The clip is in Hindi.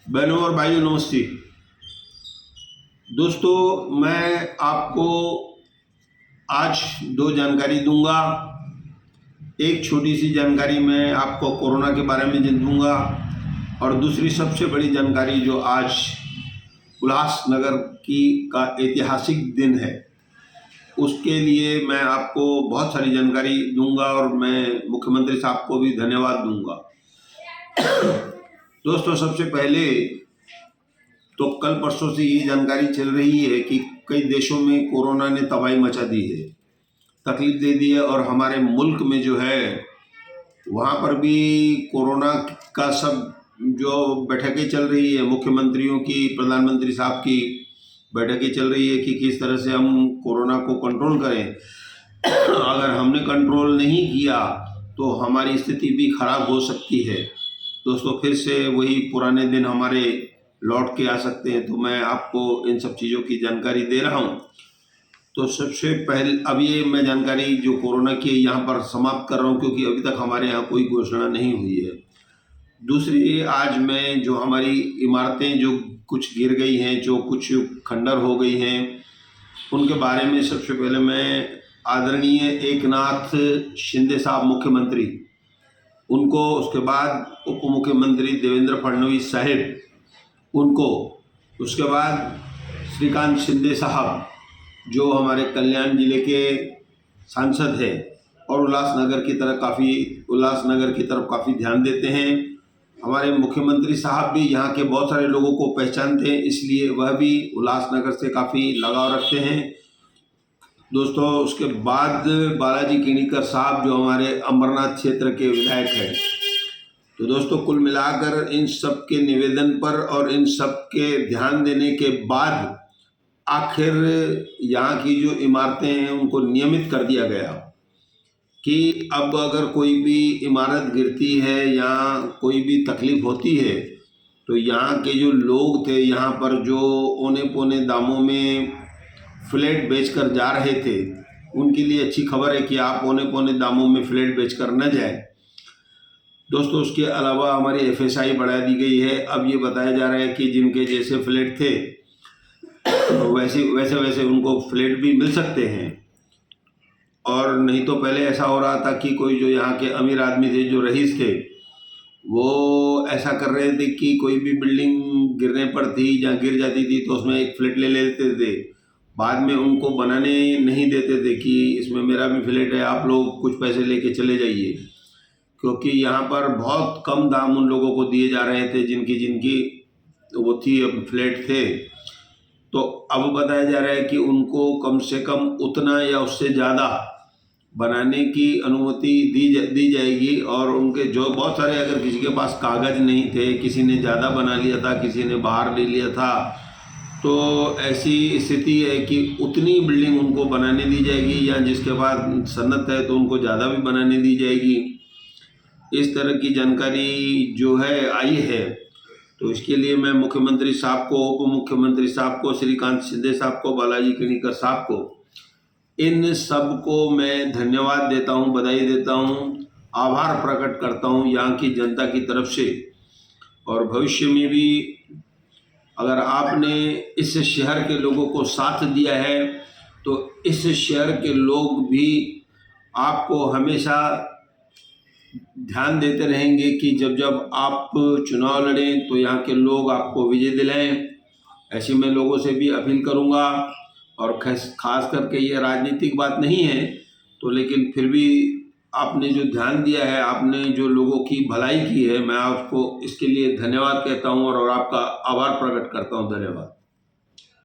बहनों और भाइयों नमस्ते। दोस्तों, मैं आपको आज दो जानकारी दूंगा। एक छोटी सी जानकारी मैं आपको कोरोना के बारे में दूंगा और दूसरी सबसे बड़ी जानकारी जो आज उल्लासनगर का ऐतिहासिक दिन है उसके लिए मैं आपको बहुत सारी जानकारी दूंगा और मैं मुख्यमंत्री साहब को भी धन्यवाद दूंगा। दोस्तों, सबसे पहले तो कल परसों से ये जानकारी चल रही है कि कई देशों में कोरोना ने तबाही मचा दी है, तकलीफ दे दी है और हमारे मुल्क में जो है वहाँ पर भी कोरोना का सब जो बैठकें चल रही है, मुख्यमंत्रियों की, प्रधानमंत्री साहब की बैठकें चल रही है कि किस तरह से हम कोरोना को कंट्रोल करें। अगर हमने कंट्रोल नहीं किया तो हमारी स्थिति भी खराब हो सकती है। दोस्तों, फिर से वही पुराने दिन हमारे लौट के आ सकते हैं, तो मैं आपको इन सब चीज़ों की जानकारी दे रहा हूँ। तो सबसे पहले अब ये मैं जानकारी जो कोरोना की यहाँ पर समाप्त कर रहा हूँ, क्योंकि अभी तक हमारे यहाँ कोई घोषणा नहीं हुई है। दूसरी, आज मैं जो हमारी इमारतें जो कुछ गिर गई हैं, जो कुछ खंडर हो गई हैं, उनके बारे में सबसे पहले मैं आदरणीय एकनाथ शिंदे साहब मुख्यमंत्री, उनको, उसके बाद उप मुख्यमंत्री देवेंद्र फडणवीस साहिब उनको, उसके बाद श्रीकांत शिंदे साहब जो हमारे कल्याण जिले के सांसद हैं और उल्लासनगर की तरफ काफ़ी ध्यान देते हैं। हमारे मुख्यमंत्री साहब भी यहाँ के बहुत सारे लोगों को पहचानते हैं, इसलिए वह भी उल्लासनगर से काफ़ी लगाव रखते हैं। दोस्तों, उसके बाद बालाजी किणीकर साहब जो हमारे अमरनाथ क्षेत्र के विधायक हैं। तो दोस्तों, कुल मिलाकर इन सब के निवेदन पर और इन सब के ध्यान देने के बाद आखिर यहाँ की जो इमारतें हैं उनको नियमित कर दिया गया कि अब अगर कोई भी इमारत गिरती है या कोई भी तकलीफ होती है तो यहाँ के जो लोग थे, यहाँ पर जो औने पौने दामों में फ्लैट बेचकर जा रहे थे, उनके लिए अच्छी खबर है कि आप औने पौने दामों में फ्लैट बेचकर न जाए। दोस्तों, उसके अलावा हमारी FSI बढ़ा दी गई है। अब ये बताया जा रहा है कि जिनके जैसे फ्लैट थे वैसे उनको फ्लैट भी मिल सकते हैं। और नहीं तो पहले ऐसा हो रहा था कि कोई जो यहाँ के अमीर आदमी थे, जो रईस थे, वो ऐसा कर रहे थे कि कोई भी बिल्डिंग गिरने पर थी या गिर जाती थी तो उसमें एक फ्लैट ले लेते थे, बाद में उनको बनाने नहीं देते थे कि इसमें मेरा भी फ्लैट है, आप लोग कुछ पैसे लेके चले जाइए, क्योंकि यहाँ पर बहुत कम दाम उन लोगों को दिए जा रहे थे जिनकी वो थी फ्लैट थे। तो अब बताया जा रहा है कि उनको कम से कम उतना या उससे ज़्यादा बनाने की अनुमति दी जाएगी। और उनके जो बहुत सारे, अगर किसी के पास कागज़ नहीं थे, किसी ने ज़्यादा बना लिया था, किसी ने बाहर ले लिया था, तो ऐसी स्थिति है कि उतनी बिल्डिंग उनको बनाने दी जाएगी, या जिसके पास सनत है तो उनको ज़्यादा भी बनाने दी जाएगी। इस तरह की जानकारी जो है आई है। तो इसके लिए मैं मुख्यमंत्री साहब को, उप मुख्यमंत्री साहब को, श्रीकांत शिंदे साहब को, बालाजी किणीकर साहब को, इन सब को मैं धन्यवाद देता हूं, बधाई देता हूं, आभार प्रकट करता हूं यहाँ की जनता की तरफ से। और भविष्य में भी अगर आपने इस शहर के लोगों को साथ दिया है तो इस शहर के लोग भी आपको हमेशा ध्यान देते रहेंगे कि जब आप चुनाव लड़ें तो यहाँ के लोग आपको विजय दिलाएं। ऐसी मैं लोगों से भी अपील करूँगा। और खास करके ये राजनीतिक बात नहीं है तो, लेकिन फिर भी आपने जो ध्यान दिया है, आपने जो लोगों की भलाई की है, मैं आपको इसके लिए धन्यवाद कहता हूँ और आपका आभार प्रकट करता हूँ। धन्यवाद।